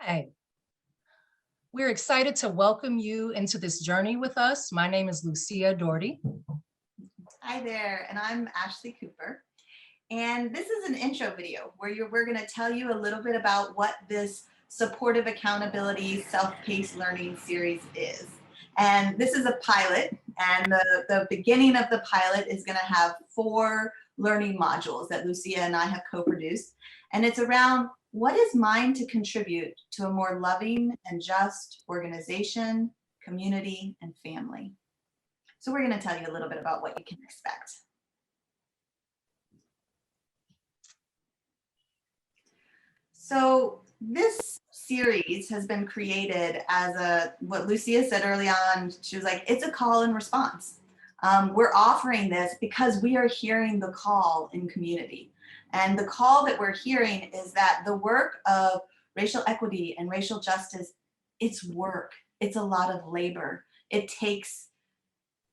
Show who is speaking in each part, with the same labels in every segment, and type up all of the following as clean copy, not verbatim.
Speaker 1: Hi, we're excited to welcome you into this journey with us. My name is Lucia Daugherty.
Speaker 2: Hi there, and I'm Ashley Cooper. And this is an intro video where we're going to tell you a little bit about what this supportive accountability self-paced learning series is. And this is a pilot, and the beginning of the pilot is going to have 4 learning modules that Lucia and I have co-produced. And it's around what is mine to contribute to a more loving and just organization, community, and family. So we're going to tell you a little bit about what you can expect. So this series has been created as what Lucia said early on. She was like, it's a call and response. We're offering this because we are hearing the call in community. And the call that we're hearing is that the work of racial equity and racial justice, it's work. It's a lot of labor. It takes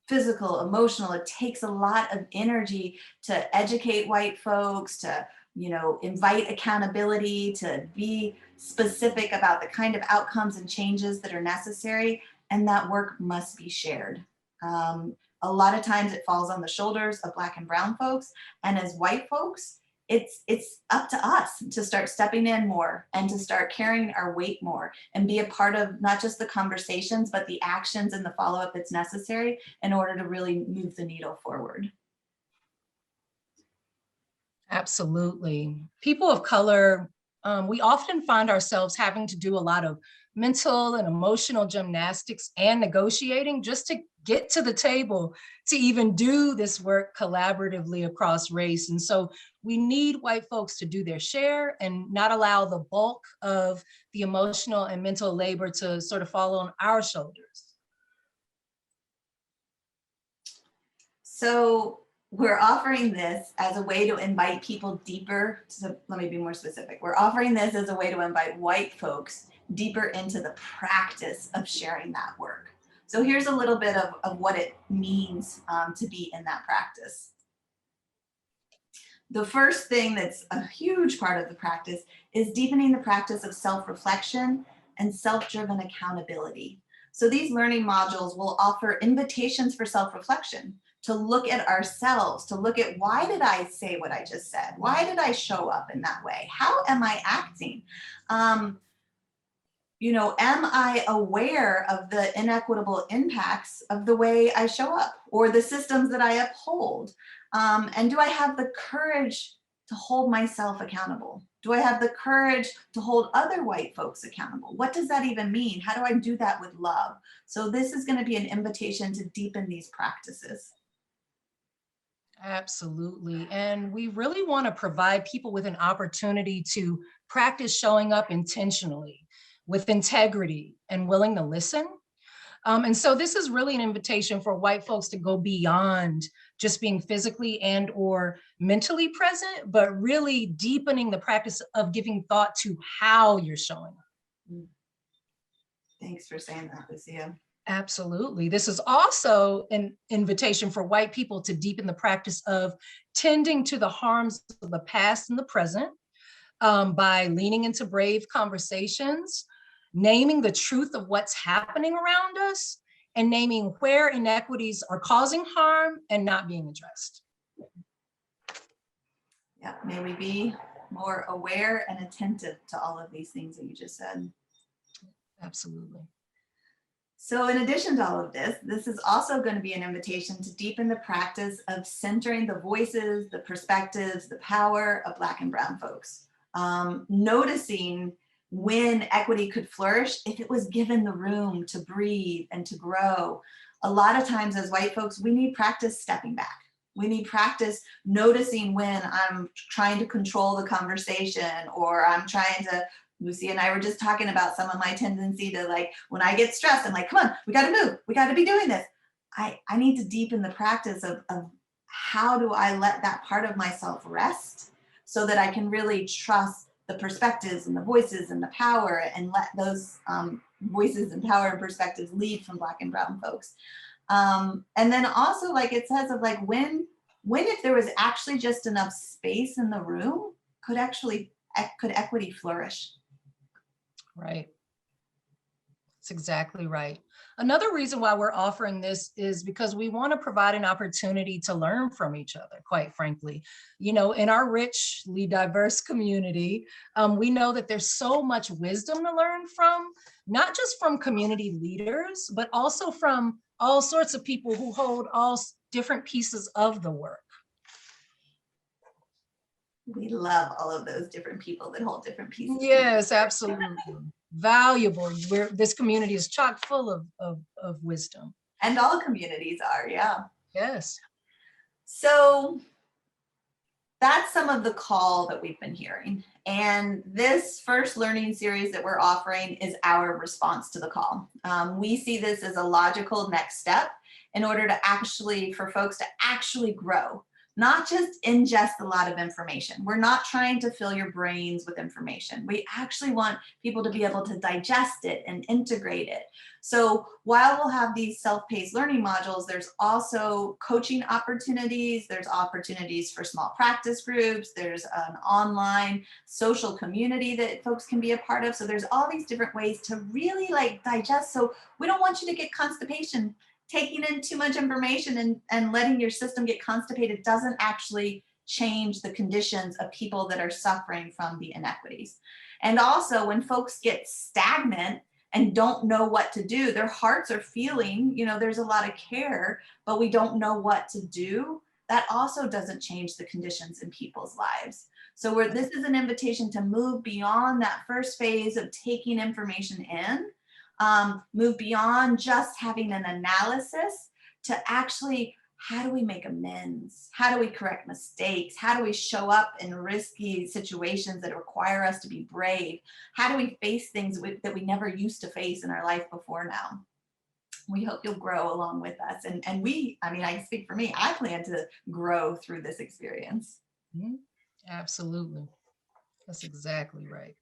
Speaker 2: physical, emotional, it takes a lot of energy to educate white folks, to invite accountability, to be specific about the kind of outcomes and changes that are necessary, and that work must be shared. A lot of times it falls on the shoulders of Black and brown folks, and as white folks, it's up to us to start stepping in more and to start carrying our weight more and be a part of not just the conversations, but the actions and the follow-up that's necessary in order to really move the needle forward.
Speaker 1: Absolutely. People of color, we often find ourselves having to do a lot of mental and emotional gymnastics and negotiating just to get to the table to even do this work collaboratively across race. And so we need white folks to do their share and not allow the bulk of the emotional and mental labor to sort of fall on our shoulders.
Speaker 2: So we're offering this as a way to invite people deeper. So let me be more specific. We're offering this as a way to invite white folks deeper into the practice of sharing that work. So here's a little bit of what it means to be in that practice. The first thing that's a huge part of the practice is deepening the practice of self-reflection and self-driven accountability. So these learning modules will offer invitations for self-reflection, to look at ourselves, to look at why did I say what I just said? Why did I show up in that way? How am I acting? Am I aware of the inequitable impacts of the way I show up or the systems that I uphold? And do I have the courage to hold myself accountable? Do I have the courage to hold other white folks accountable? What does that even mean? How do I do that with love? So this is going to be an invitation to deepen these practices.
Speaker 1: Absolutely. And we really want to provide people with an opportunity to practice showing up intentionally, with integrity and willing to listen. And so this is really an invitation for white folks to go beyond just being physically and or mentally present, but really deepening the practice of giving thought to how you're showing up.
Speaker 2: Thanks for saying that, Lucia.
Speaker 1: Absolutely. This is also an invitation for white people to deepen the practice of tending to the harms of the past and the present by leaning into brave conversations, naming the truth of what's happening around us, and naming where inequities are causing harm and not being addressed.
Speaker 2: Yeah, may we be more aware and attentive to all of these things that you just said.
Speaker 1: Absolutely.
Speaker 2: So in addition to all of this, this is also going to be an invitation to deepen the practice of centering the voices, the perspectives, the power of Black and brown folks. Noticing when equity could flourish if it was given the room to breathe and to grow. A lot of times as white folks, we need practice stepping back. We need practice noticing when I'm trying to control the conversation, or I'm trying to, Lucy and I were just talking about some of my tendency to, like, when I get stressed, I'm like, come on, we got to move. We got to be doing this. I need to deepen the practice of how do I let that part of myself rest so that I can really trust the perspectives and the voices and the power, and let those voices and power and perspectives lead from Black and brown folks. And then also, like it says, of like when if there was actually just enough space in the room, could equity flourish?
Speaker 1: Right. That's exactly right. Another reason why we're offering this is because we want to provide an opportunity to learn from each other, quite frankly. You know, in our richly diverse community, we know that there's so much wisdom to learn from, not just from community leaders, but also from all sorts of people who hold different pieces of the work.
Speaker 2: We love all of those different people that hold different pieces.
Speaker 1: Yes, absolutely. Valuable. This community is chock full of wisdom.
Speaker 2: And all communities are, yeah.
Speaker 1: Yes.
Speaker 2: So that's some of the call that we've been hearing. And this first learning series that we're offering is our response to the call. We see this as a logical next step in order to for folks to actually grow, not just ingest a lot of information. We're not trying to fill your brains with information. We actually want people to be able to digest it and integrate it. So while we'll have these self-paced learning modules, there's also coaching opportunities. There's opportunities for small practice groups. There's an online social community that folks can be a part of. So there's all these different ways to really digest. So we don't want you to get constipation. Taking in too much information and letting your system get constipated doesn't actually change the conditions of people that are suffering from the inequities. And also when folks get stagnant and don't know what to do, their hearts are feeling, there's a lot of care, but we don't know what to do. That also doesn't change the conditions in people's lives. So this is an invitation to move beyond that first phase of taking information in. Move beyond just having an analysis to actually, how do we make amends? How do we correct mistakes? How do we show up in risky situations that require us to be brave? How do we face things that we never used to face in our life before now? We hope you'll grow along with us. And I speak for me, I plan to grow through this experience.
Speaker 1: Mm-hmm. Absolutely. That's exactly right.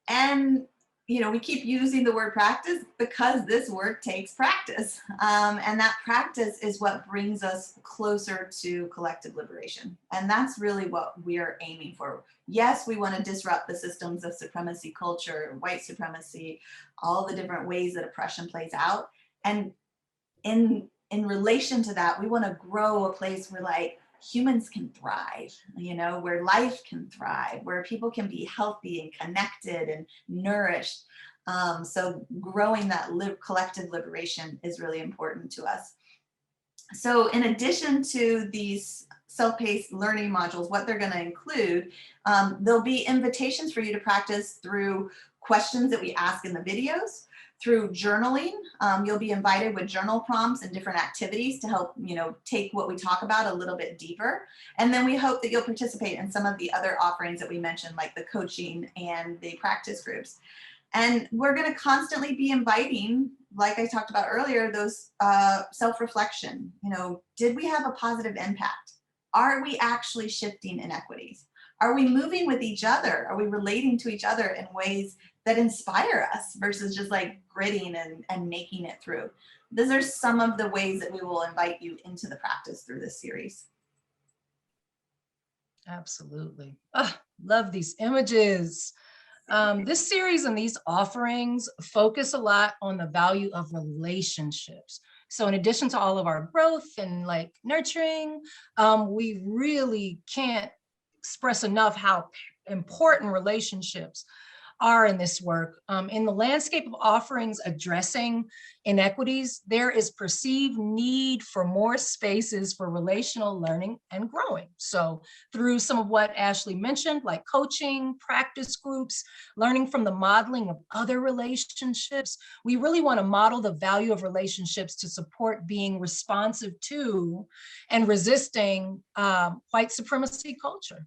Speaker 2: And we keep using the word practice because this work takes practice. And that practice is what brings us closer to collective liberation. And that's really what we're aiming for. Yes, we want to disrupt the systems of supremacy culture, white supremacy, all the different ways that oppression plays out. And in relation to that, we want to grow a place where humans can thrive, where life can thrive, where people can be healthy and connected and nourished. So growing that collective liberation is really important to us. So in addition to these self-paced learning modules, what they're going to include, there'll be invitations for you to practice through questions that we ask in the videos, through journaling. You'll be invited with journal prompts and different activities to help, take what we talk about a little bit deeper. And then we hope that you'll participate in some of the other offerings that we mentioned, like the coaching and the practice groups. And we're going to constantly be inviting, like I talked about earlier, those self-reflection. Did we have a positive impact? Are we actually shifting inequities? Are we moving with each other? Are we relating to each other in ways that inspire us versus just gritting and making it through? These are some of the ways that we will invite you into the practice through this series.
Speaker 1: Absolutely. Love these images. This series and these offerings focus a lot on the value of relationships. So in addition to all of our growth and nurturing, we really can't express enough how important relationships are in this work. In the landscape of offerings addressing inequities, there is perceived need for more spaces for relational learning and growing. So through some of what Ashley mentioned, like coaching, practice groups, learning from the modeling of other relationships, we really want to model the value of relationships to support being responsive to and resisting white supremacy culture.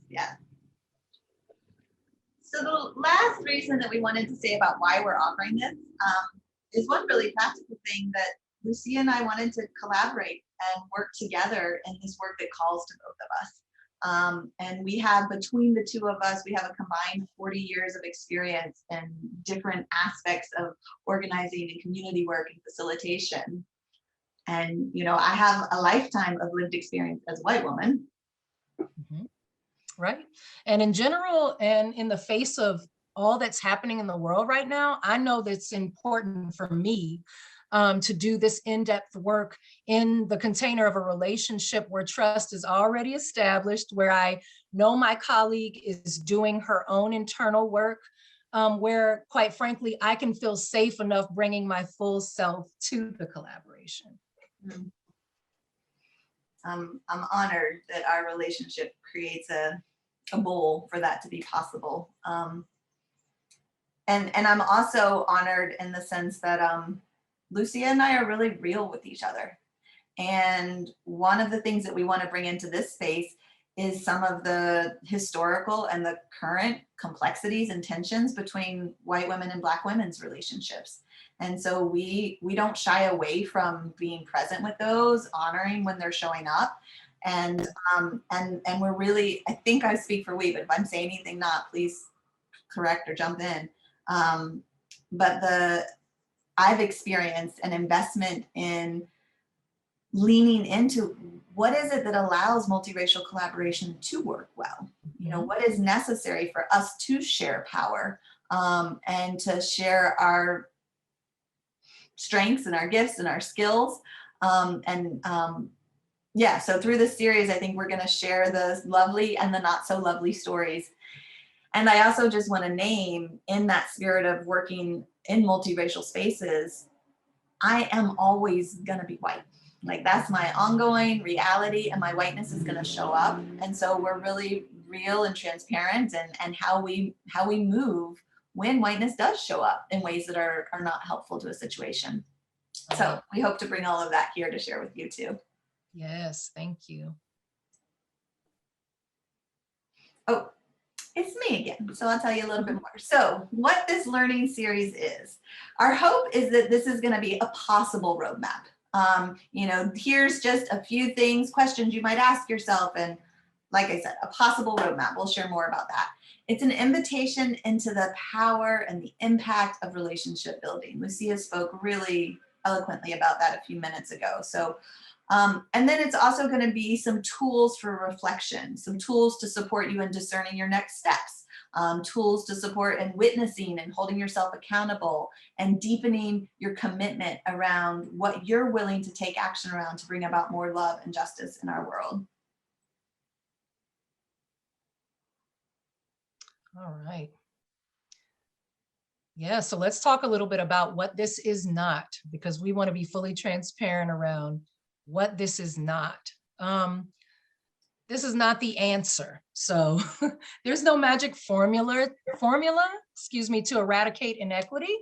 Speaker 2: Yes. So the last reason that we wanted to say about why we're offering this is one really practical thing that Lucia and I wanted to collaborate and work together in this work that calls to both of us. And we have, between the two of us, we have a combined 40 years of experience in different aspects of organizing and community work and facilitation. And, I have a lifetime of lived experience as a white woman.
Speaker 1: Mm-hmm. Right. And in general, and in the face of all that's happening in the world right now, I know that's important for me to do this in-depth work in the container of a relationship where trust is already established, where I know my colleague is doing her own internal work, where quite frankly, I can feel safe enough bringing my full self to the collaboration.
Speaker 2: Mm. I'm honored that our relationship creates a bowl for that to be possible. And I'm also honored in the sense that Lucia and I are really real with each other. And one of the things that we want to bring into this space is some of the historical and the current complexities and tensions between white women and Black women's relationships. And so we don't shy away from being present with those, honoring when they're showing up. And we're really, I think I speak for we, but if I'm saying anything not, please correct or jump in. But I've experienced an investment in leaning into what is it that allows multiracial collaboration to work well? You know, what is necessary for us to share power and to share our strengths and our gifts and our skills. Yeah, so through this series, I think we're going to share the lovely and the not so lovely stories. And I also just want to name, in that spirit of working in multiracial spaces, I am always going to be white. Like, that's my ongoing reality, and my whiteness is going to show up. And so we're really real and transparent, and how we move when whiteness does show up in ways that are not helpful to a situation. So we hope to bring all of that here to share with you too.
Speaker 1: Yes, thank you.
Speaker 2: Oh, it's me again. So I'll tell you a little bit more. So what this learning series is, our hope is that this is going to be a possible roadmap. You know, here's just a few things, questions you might ask yourself. And like I said, a possible roadmap. We'll share more about that. It's an invitation into the power and the impact of relationship building. Lucia spoke really eloquently about that a few minutes ago. So, and then it's also going to be some tools for reflection, some tools to support you in discerning your next steps, tools to support in witnessing and holding yourself accountable, and deepening your commitment around what you're willing to take action around to bring about more love and justice in our world.
Speaker 1: All right. Yeah, so let's talk a little bit about what this is not, because we want to be fully transparent around what this is not. This is not the answer. So there's no magic formula, excuse me, to eradicate inequity.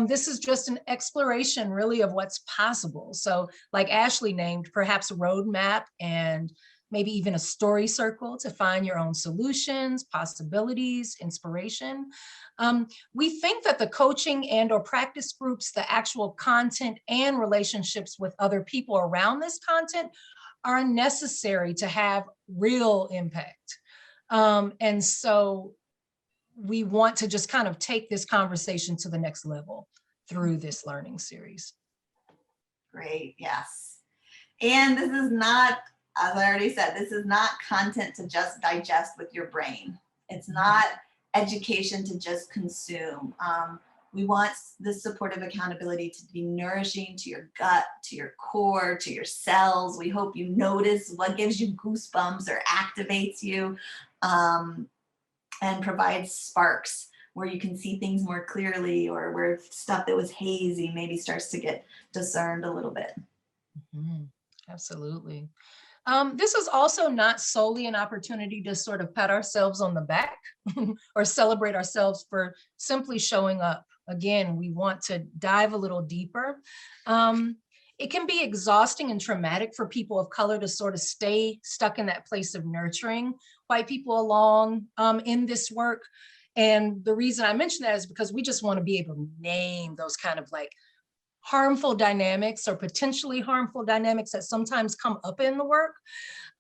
Speaker 1: This is just an exploration really of what's possible. So like Ashley named, perhaps a roadmap and maybe even a story circle to find your own solutions, possibilities, inspiration. We think that the coaching and or practice groups, the actual content and relationships with other people around this content are necessary to have real impact. And so we want to just kind of take this conversation to the next level through this learning series.
Speaker 2: Great, yes. And this is not, as I already said, this is not content to just digest with your brain. It's not education to just consume. We want this supportive accountability to be nourishing to your gut, to your core, to your cells. We hope you notice what gives you goosebumps or activates you, and provides sparks where you can see things more clearly, or where stuff that was hazy maybe starts to get discerned a little bit.
Speaker 1: Mm-hmm. Absolutely. This is also not solely an opportunity to sort of pat ourselves on the back or celebrate ourselves for simply showing up. Again, we want to dive a little deeper. It can be exhausting and traumatic for people of color to sort of stay stuck in that place of nurturing white people along in this work. And the reason I mention that is because we just want to be able to name those kind of like harmful dynamics or potentially harmful dynamics that sometimes come up in the work.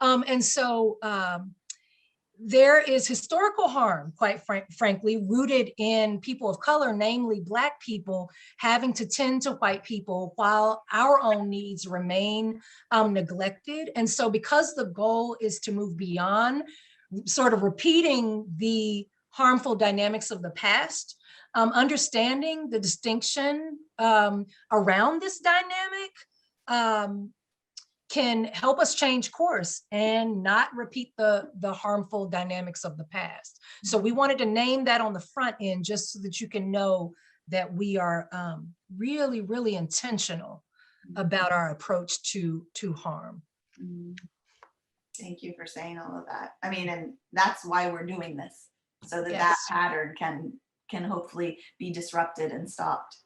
Speaker 1: And so there is historical harm, quite frankly, rooted in people of color, namely Black people, having to tend to white people while our own needs remain neglected. And so because the goal is to move beyond sort of repeating the harmful dynamics of the past, understanding the distinction around this dynamic can help us change course and not repeat the harmful dynamics of the past. So we wanted to name that on the front end just so that you can know that we are really, really intentional about our approach to harm.
Speaker 2: Thank you for saying all of that. I mean, and that's why we're doing this, so that
Speaker 1: Yes.
Speaker 2: that pattern can hopefully be disrupted and stopped.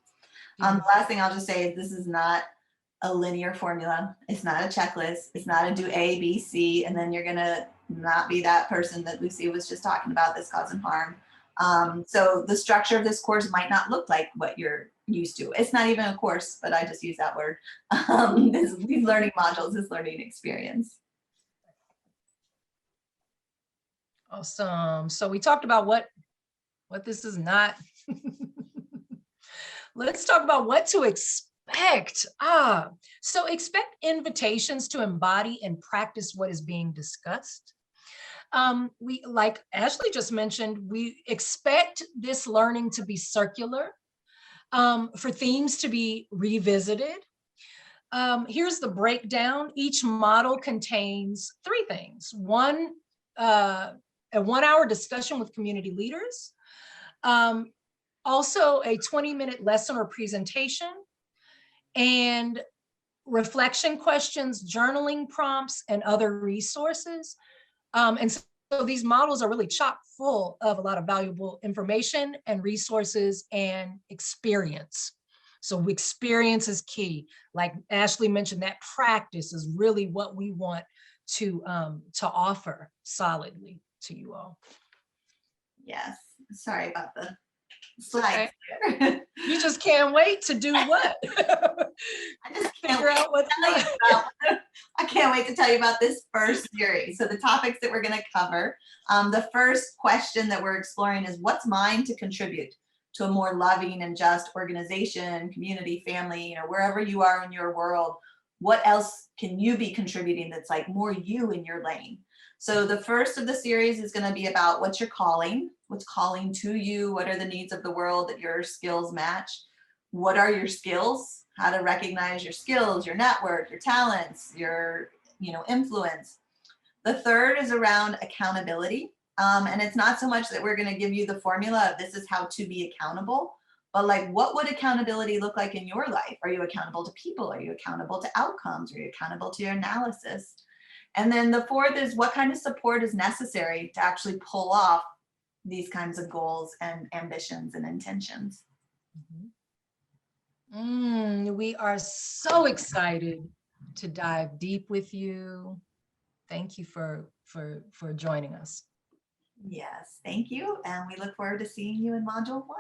Speaker 2: The last thing I'll just say is this is not a linear formula. It's not a checklist. It's not a do A, B, C, and then you're gonna not be that person that Lucy was just talking about that's causing harm. So the structure of this course might not look like what you're used to. It's not even a course, but I just use that word. These learning modules, this learning experience.
Speaker 1: Awesome. So we talked about what this is not. Let's talk about what to expect. So expect invitations to embody and practice what is being discussed. We, like Ashley just mentioned, we expect this learning to be circular, for themes to be revisited. Here's the breakdown. Each model contains 3 things. One, a 1-hour discussion with community leaders. Also a 20-minute lesson or presentation, and reflection questions, journaling prompts, and other resources. And so these models are really chock full of a lot of valuable information and resources and experience. So experience is key. Like Ashley mentioned, that practice is really what we want to offer solidly to you all.
Speaker 2: Yes, sorry about the slides.
Speaker 1: Okay. You just can't wait to do what?
Speaker 2: I just can't
Speaker 1: figure out what.
Speaker 2: I can't wait to tell you about this first series. So the topics that we're going to cover. The first question that we're exploring is, what's mine to contribute to a more loving and just organization, community, family, you know, wherever you are in your world? What else can you be contributing that's like more you in your lane? So the first of the series is going to be about what's your calling, what's calling to you, what are the needs of the world that your skills match, what are your skills, how to recognize your skills, your network, your talents, your influence. The third is around accountability. And it's not so much that we're going to give you the formula of this is how to be accountable, but like, what would accountability look like in your life? Are you accountable to people? Are you accountable to outcomes? Are you accountable to your analysis? And then the fourth is, what kind of support is necessary to actually pull off these kinds of goals and ambitions and intentions?
Speaker 1: We are so excited to dive deep with you. Thank you for joining us.
Speaker 2: Yes, thank you. And we look forward to seeing you in module 1.